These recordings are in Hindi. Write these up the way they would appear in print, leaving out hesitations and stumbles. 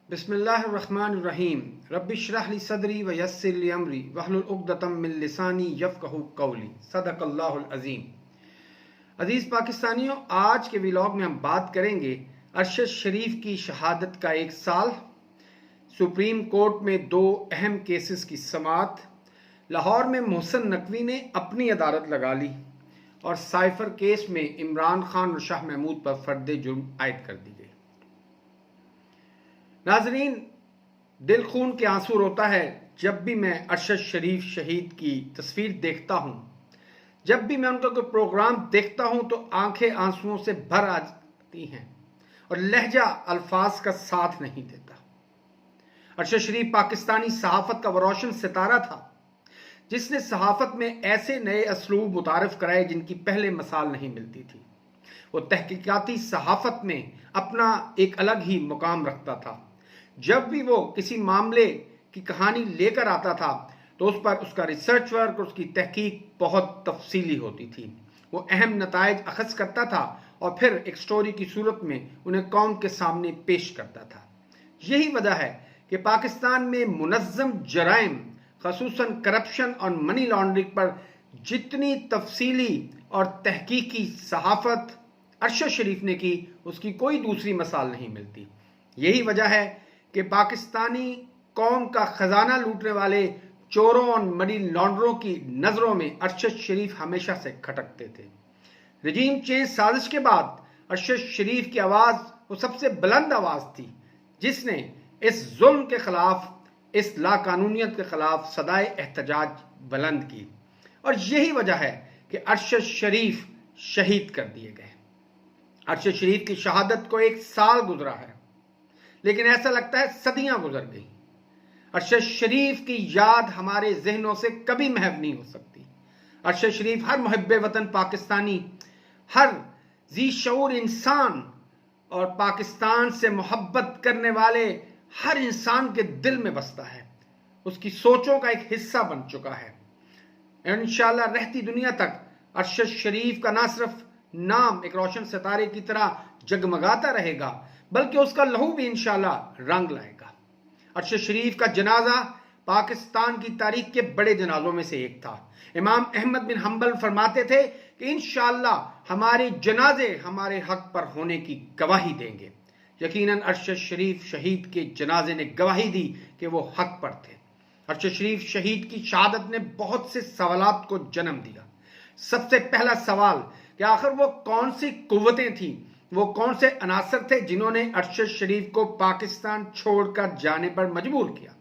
बिस्मिल्लाहिर्रहमानिर्रहीम रब्बिश्रह ली सदरी व यस्सिर ली अमरी वहलुल उक़दतम मिन लिसानी यफ़क़हू क़ौली सदक़ल्लाहुल अज़ीम। अजीज़ पाकिस्तानियों, आज के व्लॉग में हम बात करेंगे अरशद शरीफ की शहादत का एक साल, सुप्रीम कोर्ट में दो अहम केसेस की समाअत, लाहौर में मोहसिन नकवी ने अपनी अदालत लगा ली और साइफर केस में इमरान खान और शाह महमूद पर फर्द जुर्म आयद कर दी गई। नाजरीन, दिल खून के आंसू रोता है जब भी मैं अरशद शरीफ शहीद की तस्वीर देखता हूँ। जब भी मैं उनका कोई प्रोग्राम देखता हूँ तो आंखें आंसुओं से भर आ जाती हैं और लहजा अल्फाज का साथ नहीं देता। अरशद शरीफ पाकिस्तानी सहाफत का वो रोशन सितारा था जिसने सहाफत में ऐसे नए असलूब मुतारिफ कराए जिनकी पहले मिसाल नहीं मिलती थी। वो तहकीकाती सहाफत में अपना एक अलग ही मुकाम रखता था। जब भी वो किसी मामले की कहानी लेकर आता था तो उस पर उसका रिसर्च वर्क और उसकी तहकीक बहुत तफसीली होती थी। वो अहम नताइज अखज़ करता था और फिर एक स्टोरी की सूरत में उन्हें कौम के सामने पेश करता था। यही वजह है कि पाकिस्तान में मुनज़्ज़म जराइम, ख़ुसूसन करप्शन और मनी लॉन्ड्रिंग पर जितनी तफसीली और तहकीकी सहाफत अरशद शरीफ ने की, उसकी कोई दूसरी मिसाल नहीं मिलती। यही वजह है कि पाकिस्तानी कौम का खजाना लूटने वाले चोरों और मनी लॉन्डरों की नजरों में अरशद शरीफ हमेशा से खटकते थे। रजीम चेंज साजिश के बाद अरशद शरीफ की आवाज वो सबसे बुलंद आवाज थी जिसने इस जुल्म के खिलाफ, इस लाकानूनियत के खिलाफ सदाए एहतजाज बुलंद की। और यही वजह है कि अरशद शरीफ शहीद कर दिए गए। अरशद शरीफ की शहादत को एक साल गुजरा है, लेकिन ऐसा लगता है सदियां गुजर गई। अरशद शरीफ की याद हमारे जहनों से कभी महव नहीं हो सकती। अरशद शरीफ हर मुहिब्बे वतन पाकिस्तानी, हर जी शऊर इंसान और पाकिस्तान से मोहब्बत करने वाले हर इंसान के दिल में बसता है, उसकी सोचों का एक हिस्सा बन चुका है। इंशाअल्लाह रहती दुनिया तक अरशद शरीफ का ना सिर्फ नाम एक रोशन सितारे की तरह जगमगाता रहेगा, बल्कि उसका लहू भी इंशाअल्लाह रंग लाएगा। अरशद शरीफ का जनाजा पाकिस्तान की तारीख के बड़े जनाजों में से एक था। इमाम अहमद बिन हंबल फरमाते थे कि इंशाअल्लाह हमारे जनाजे हमारे हक पर होने की गवाही देंगे। यकीनन अरशद शरीफ शहीद के जनाजे ने गवाही दी कि वो हक पर थे। अरशद शरीफ शहीद की शहादत ने बहुत से सवालात को जन्म दिया। सबसे पहला सवाल कि आखिर वो कौन सी कुव्वतें थी, वो कौन से अनासर थे जिन्होंने अरशद शरीफ को पाकिस्तान छोड़कर जाने पर मजबूर किया।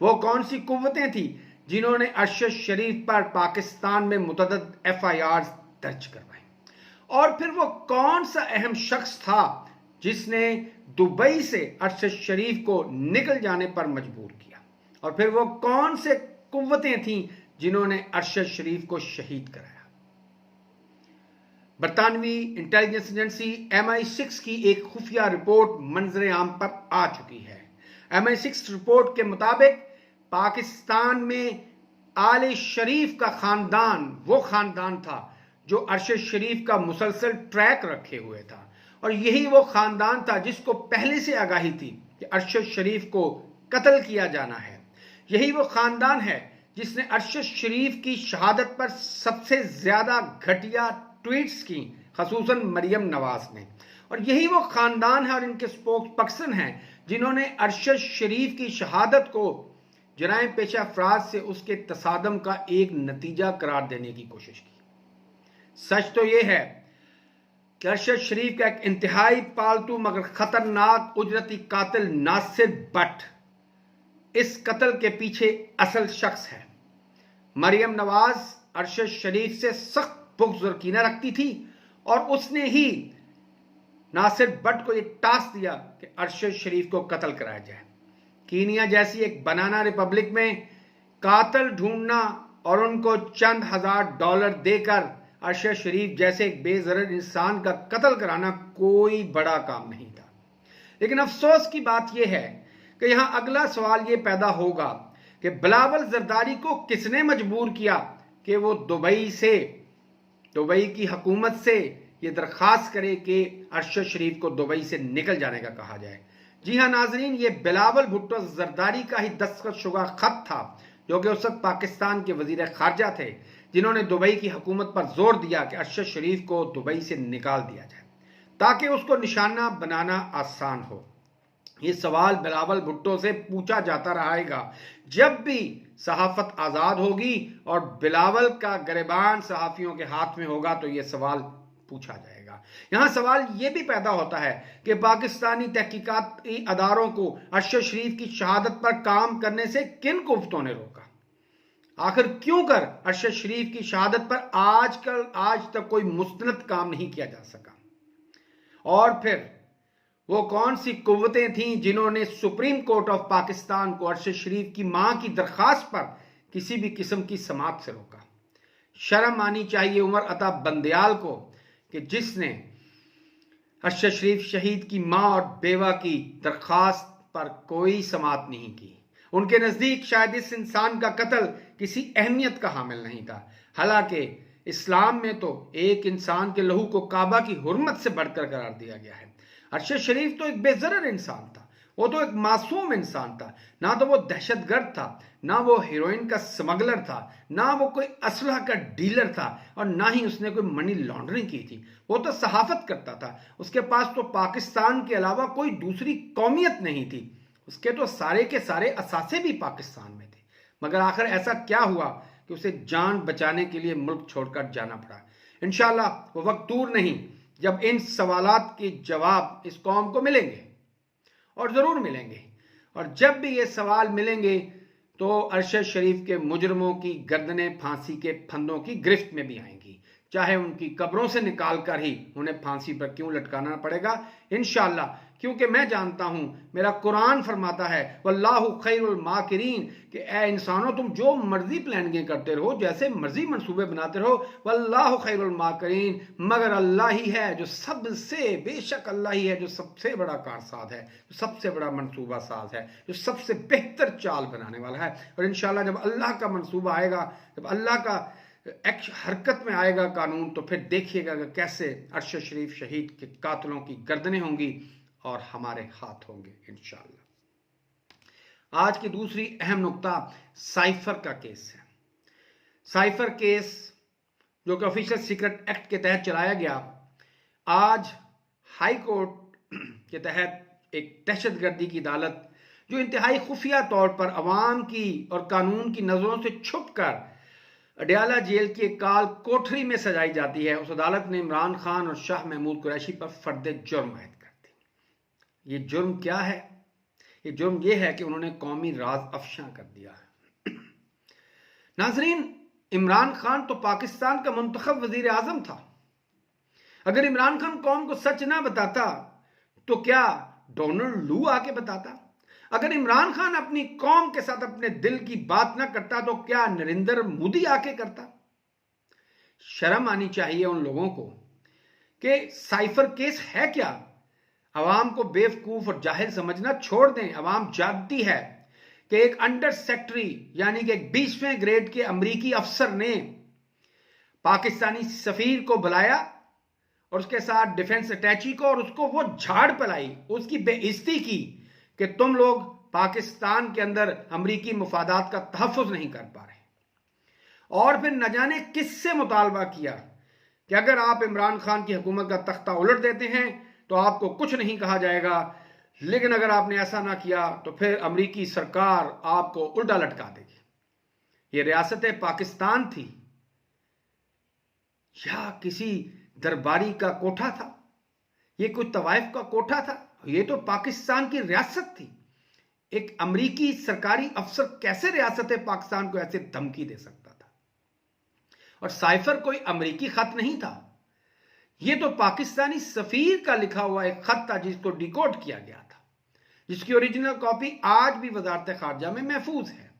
वो कौन सी कुव्वतें थी जिन्होंने अरशद शरीफ पर पाकिस्तान में मुतअद्दिद FIR दर्ज करवाई। और फिर वो कौन सा अहम शख्स था जिसने दुबई से अरशद शरीफ को निकल जाने पर मजबूर किया। और फिर वो कौन से कुव्वतें थीं जिन्होंने अरशद शरीफ को शहीद कराया। बरतानवी इंटेलिजेंस एजेंसी MI6 की एक खुफिया रिपोर्ट मंजर आम पर आ चुकी है। MI6 रिपोर्ट के मुताबिक पाकिस्तान में आले शरीफ का खानदान वो खानदान था जो अरशद शरीफ का मुसलसल ट्रैक रखे हुए था, और यही वो खानदान था जिसको पहले से आगाही थी कि अरशद शरीफ को कत्ल किया जाना है। यही वो खानदान है जिसने अरशद शरीफ की शहादत पर सबसे ज्यादा घटिया ट्वीट्स की, खसूसन मरियम नवाज ने। और यही वो खानदान है और इनके स्पोक्स पर्सन हैं जिन्होंने अरशद शरीफ की शहादत को जराइम पेशा अफराद से उसके तसादम का एक नतीजा करार देने की कोशिश की। सच तो यह है कि अरशद शरीफ का एक इंतहाई पालतू मगर खतरनाक उजरती कातिल नासिर भट्ट इस कत्ल के पीछे असल शख्स है। मरियम नवाज अरशद शरीफ से सख्त बुग़्ज़ और कीना रखती थी और उसने ही नासिर भट्ट को एक टास्क दिया कि अरशद शरीफ को कत्ल कराया जाए। कीनिया जैसी एक बनाना रिपब्लिक में कातिल ढूंढना और उनको चंद $1000 देकर अरशद शरीफ जैसे एक बेज़रर इंसान का कत्ल कराना कोई बड़ा काम नहीं था। लेकिन अफसोस की बात यह है कि यहां अगला सवाल यह पैदा होगा कि बिलावल जरदारी को किसने मजबूर किया कि वो दुबई की हुकूमत से ये दरख्वास्त करे कि अरशद शरीफ को दुबई से निकल जाने का कहा जाए, जी हाँ नाजरीन, ये बिलावल भुट्टो जरदारी का ही दस्तखतशुदा खत था, जो कि उस वक्त पाकिस्तान के वजीर खारजा थे, जिन्होंने दुबई की हुकूमत पर जोर दिया कि अरशद शरीफ को दुबई से निकाल दिया जाए ताकि उसको निशाना बनाना आसान हो। ये सवाल बिलावल भुट्टो से पूछा जाता रहेगा जब भी सहाफत आज़ाद होगी और बिलावल का गिरबान सहाफ़ियों के हाथ में होगा तो ये सवाल पूछा जाएगा। यहां सवाल यह भी पैदा होता है कि पाकिस्तानी तहकीकाती अदारों को अरशद शरीफ की शहादत पर काम करने से किन कुफ्तों ने रोका? आखिर क्यों कर अरशद शरीफ की शहादत पर आज तक कोई मुस्तनद काम नहीं किया जा सका? और फिर वो कौन सी कुव्वतें थीं जिन्होंने सुप्रीम कोर्ट ऑफ पाकिस्तान को अरशद शरीफ की मां की दरखास्त पर किसी भी किस्म की समाअत से रोका? शर्म आनी चाहिए उमर अता बंदयाल को कि जिसने अरशद शरीफ शहीद की मां और बेवा की दरखास्त पर कोई समाअत नहीं की। उनके नजदीक शायद इस इंसान का कत्ल किसी अहमियत का हामिल नहीं था। हालांकि इस्लाम में तो एक इंसान के लहू को काबा की हुर्मत से बढ़कर करार दिया गया है। अरशद शरीफ तो एक बेजरर इंसान था, वो तो एक मासूम इंसान था। ना तो वो दहशतगर्द था, ना वो हीरोइन का स्मगलर था, ना वो कोई असलहा का डीलर था, और ना ही उसने कोई मनी लॉन्ड्रिंग की थी। वो तो सहाफत करता था। उसके पास तो पाकिस्तान के अलावा कोई दूसरी कौमियत नहीं थी। उसके तो सारे के सारे असासे भी पाकिस्तान में थे। मगर आखिर ऐसा क्या हुआ कि उसे जान बचाने के लिए मुल्क छोड़कर जाना पड़ा? इंशाअल्लाह वो वक्त दूर नहीं जब इन सवालात के जवाब इस कौम को मिलेंगे, और जरूर मिलेंगे। और जब भी ये सवाल मिलेंगे तो अरशद शरीफ के मुजरमों की गर्दनें फांसी के फंदों की गिरफ्त में भी आएंगी, चाहे उनकी कब्रों से निकाल कर ही उन्हें फांसी पर क्यों लटकाना पड़ेगा, इंशाअल्लाह। क्योंकि मैं जानता हूं, मेरा कुरान फरमाता है वल्लाहु खैरुल माकिरीन, कि ए इंसानों तुम जो मर्जी प्लानिंग करते रहो, जैसे मर्जी मंसूबे बनाते रहो, वल्लाहु खैरुल माकिरीन, मगर अल्लाह ही है जो सबसे, बेशक अल्लाह ही है जो सबसे बड़ा कारसाज है, जो सबसे बड़ा मंसूबा साज है, जो सबसे बेहतर चाल बनाने वाला है। और इंशाअल्लाह जब अल्लाह का मंसूबा आएगा, जब अल्लाह का हरकत में आएगा कानून, तो फिर देखिएगा कि कैसे अरशद शरीफ शहीद के कातिलों की गर्दनें होंगी और हमारे हाथ होंगे इंशाअल्लाह। आज की दूसरी अहम नुक्ता साइफर का केस है। साइफर केस जो कि ऑफिशियल सीक्रेट एक्ट के तहत चलाया गया, आज हाई कोर्ट के तहत एक दहशतगर्दी की अदालत जो इंतहाई खुफिया तौर पर अवाम की और कानून की नजरों से छुपकर अडयाला जेल की एक काल कोठरी में सजाई जाती है, उस अदालत ने इमरान खान और शाह महमूद कुरैशी पर फर्द जुर्म आयद कर दी। ये जुर्म क्या है? ये जुर्म ये है कि उन्होंने कौमी राज अफशा कर दिया है। नाजरीन, इमरान खान तो पाकिस्तान का मुंतखब वजीर आजम था। अगर इमरान खान कौम को सच ना बताता तो क्या डोनाल्ड लू आके बताता? अगर इमरान खान अपनी कौम के साथ अपने दिल की बात ना करता तो क्या नरेंद्र मोदी आके करता? शर्म आनी चाहिए उन लोगों को कि साइफर केस है क्या। अवाम को बेवकूफ और जाहिल समझना छोड़ दें। अवाम जानती है कि एक अंडर सेक्रेटरी यानी कि एक 20वें ग्रेड के अमरीकी अफसर ने पाकिस्तानी सफीर को बुलाया और उसके साथ डिफेंस अटैची को, और उसको वो झाड़ पलाई, उसकी बेइज्जती की कि तुम लोग पाकिस्तान के अंदर अमरीकी मुफादात का तहफ़्फ़ुज़ नहीं कर पा रहे। और फिर न जाने किससे मुतालबा किया कि अगर आप इमरान खान की हुकूमत का तख्ता उलट देते हैं तो आपको कुछ नहीं कहा जाएगा, लेकिन अगर आपने ऐसा ना किया तो फिर अमरीकी सरकार आपको उल्टा लटका देगी। ये रियासत पाकिस्तान थी या किसी दरबारी का कोठा था? ये कोई तवाइफ का कोठा था? ये तो पाकिस्तान की रियासत थी। एक अमरीकी सरकारी अफसर कैसे रियासत पाकिस्तान को ऐसे धमकी दे सकता था? और साइफर कोई अमरीकी खत नहीं था, ये तो पाकिस्तानी सफीर का लिखा हुआ एक खत था जिसको डिकोड किया गया था, जिसकी ओरिजिनल कॉपी आज भी वजारत खारजा में महफूज है।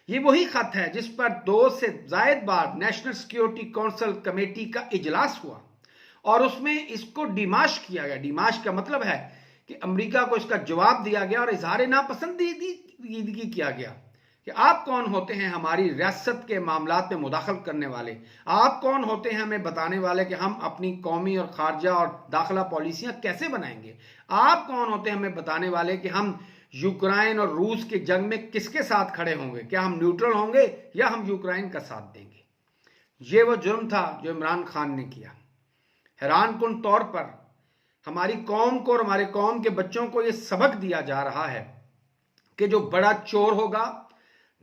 ये वही खत है जिस पर 2 से ज्यादा बार नेशनल सिक्योरिटी काउंसिल कमेटी का इजलास हुआ और उसमें इसको डिमाश किया गया। डिमाश का मतलब है कि अमेरिका को इसका जवाब दिया गया और इजहार नापसंदीदगी किया गया कि आप कौन होते हैं हमारी रियासत के मामलात में मुदाखल करने वाले, आप कौन होते हैं हमें बताने वाले कि हम अपनी कौमी और खारजा और दाखिला पॉलिसियां कैसे बनाएंगे, आप कौन होते हैं हमें बताने वाले कि हम यूक्रेन और रूस की जंग में किसके साथ खड़े होंगे, क्या हम न्यूट्रल होंगे या हम यूक्रेन का साथ देंगे। ये वो जुर्म था जो इमरान खान ने किया। हैरानकुन तौर पर हमारी कौम को और हमारे कौम के बच्चों को यह सबक दिया जा रहा है कि जो बड़ा चोर होगा,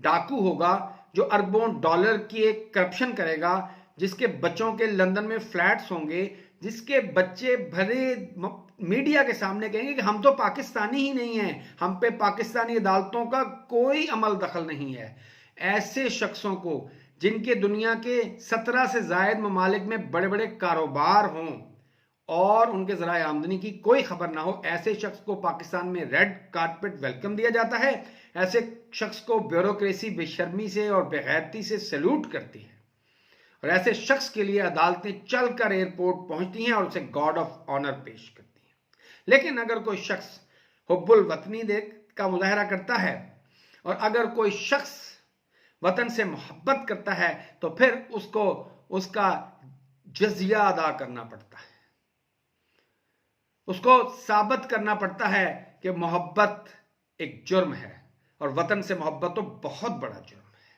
डाकू होगा, जो अरबों डॉलर की एक करप्शन करेगा, जिसके बच्चों के लंदन में फ्लैट्स होंगे, जिसके बच्चे भले मीडिया के सामने कहेंगे कि हम तो पाकिस्तानी ही नहीं हैं, हम पे पाकिस्तानी अदालतों का कोई अमल दखल नहीं है, ऐसे शख्सों को जिनके दुनिया के 17 से जायद ममालिक में बड़े बड़े कारोबार हों और उनके ज़राए आमदनी की कोई खबर ना हो, ऐसे शख्स को पाकिस्तान में रेड कारपेट वेलकम दिया जाता है। ऐसे शख्स को ब्यूरोक्रेसी बेशर्मी से और बेगैरती से सैल्यूट करती है और ऐसे शख्स के लिए अदालतें चलकर एयरपोर्ट पहुंचती हैं और उसे गॉड ऑफ ऑनर पेश करती हैं। लेकिन अगर कोई शख्स हुब्बुल वतनी का मुजाहरा करता है और अगर कोई शख्स वतन से मोहब्बत करता है तो फिर उसको उसका जजिया अदा करना पड़ता है, उसको साबित करना पड़ता है कि मोहब्बत एक जुर्म है और वतन से मोहब्बत तो बहुत बड़ा जुर्म है।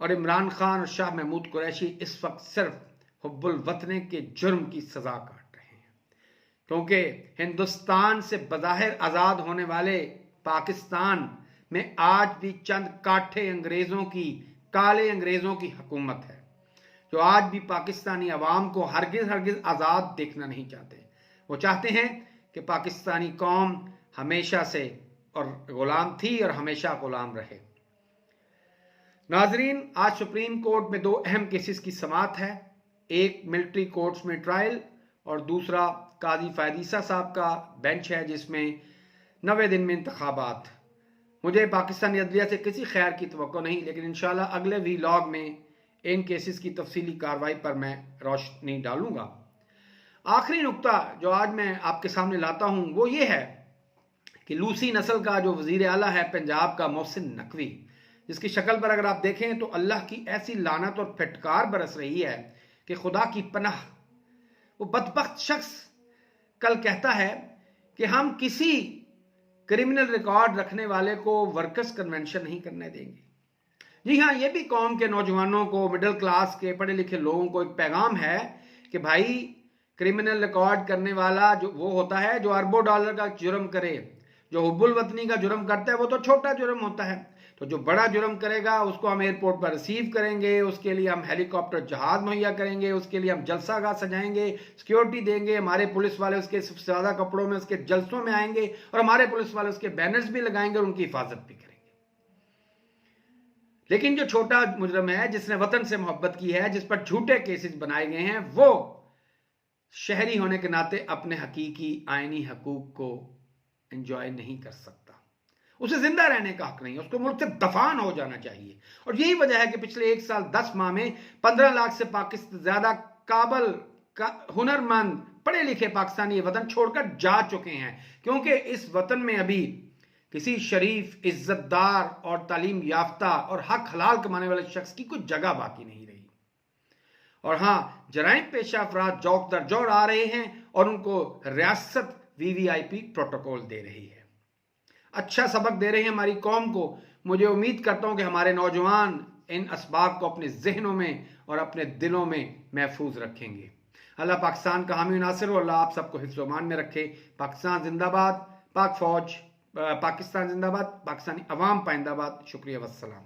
और इमरान खान और शाह महमूद कुरैशी इस वक्त सिर्फ हुब्बुल वतने के जुर्म की सजा काट रहे हैं, क्योंकि हिंदुस्तान से बज़ाहिर आज़ाद होने वाले पाकिस्तान में आज भी चंद काठे अंग्रेजों की, काले अंग्रेजों की हुकूमत है, जो आज भी पाकिस्तानी अवाम को हरगिज आज़ाद देखना नहीं चाहते। वो चाहते हैं कि पाकिस्तानी कौम हमेशा से और गुलाम थी और हमेशा गुलाम रहे। नाजरीन, आज सुप्रीम कोर्ट में 2 अहम केसेस की समाअत है, एक मिलिट्री कोर्ट्स में ट्रायल और दूसरा काजी फायदीसा साहब का बेंच है जिसमें 90 दिन में इंतखाबात। मुझे पाकिस्तानी अदलिया से किसी खैर की तवक्को नहीं, लेकिन इंशाल्लाह अगले व्लॉग में इन केसेस की तफसीली कार्रवाई पर मैं रोशनी डालूंगा। आखिरी नुक्ता जो आज मैं आपके सामने लाता हूं वो ये है कि लूसी नस्ल का जो वजीर आला है पंजाब का, मोहसिन नकवी, जिसकी शक्ल पर अगर आप देखें तो अल्लाह की ऐसी लानत और फटकार बरस रही है कि खुदा की पनाह। वो बदबख्त शख्स कल कहता है कि हम किसी क्रिमिनल रिकॉर्ड रखने वाले को वर्कर्स कन्वेंशन नहीं करने देंगे। जी हाँ, ये भी कौम के नौजवानों को, मिडिल क्लास के पढ़े लिखे लोगों को एक पैगाम है कि भाई क्रिमिनल रिकॉर्ड करने वाला जो वो होता है जो अरबों डॉलर का जुर्म करे, जो हुब्बुल वतनी का जुर्म करता है वो तो छोटा जुर्म होता है, तो जो बड़ा जुर्म करेगा उसको हम एयरपोर्ट पर रिसीव करेंगे, उसके लिए हम हेलीकॉप्टर जहाज मुहैया करेंगे, उसके लिए हम जलसागाह सजाएंगे, सिक्योरिटी देंगे, हमारे पुलिस वाले उसके सबसे ज़्यादा कपड़ों में उसके जलसों में आएंगे और हमारे पुलिस वाले उसके बैनर्स भी लगाएंगे और उनकी हिफाजत भी करेंगे। लेकिन जो छोटा मुजरम है जिसने वतन से मोहब्बत की है, जिस पर झूठे केसेस बनाए गए हैं, वो शहरी होने के नाते अपने हकीकी आईनी हकूक को एंजॉय नहीं कर सकता, उसे जिंदा रहने का हक नहीं, उसको मुल्क से दफान हो जाना चाहिए। और यही वजह है कि पिछले 1 साल 10 माह में 15 लाख से पाकिस्तान ज्यादा काबल का हुनरमंद पढ़े लिखे पाकिस्तानी वतन छोड़कर जा चुके हैं, क्योंकि इस वतन में अभी किसी शरीफ, इज्जतदार और तालीम याफ्ता और हक हलाल कमाने वाले शख्स की कुछ जगह बाकी नहीं रही। और हाँ, जराइम पेशा अफराद जौक दर जौर आ रहे हैं और उनको रियासत VVIP प्रोटोकॉल दे रही है, अच्छा सबक दे रहे हैं हमारी कौम को। मुझे उम्मीद करता हूं कि हमारे नौजवान इन असबाब को अपने जहनों में और अपने दिलों में महफूज रखेंगे। अल्लाह पाकिस्तान का हामी नासिर हो, अल्लाह आप सबको हिफ्ज़-ओ-मान में रखे। पाकिस्तान जिंदाबाद, पाक फौज, पाकिस्तान जिंदाबाद, पाकिस्तानी अवाम पाइंदाबाद। शुक्रिया, वस्सलाम।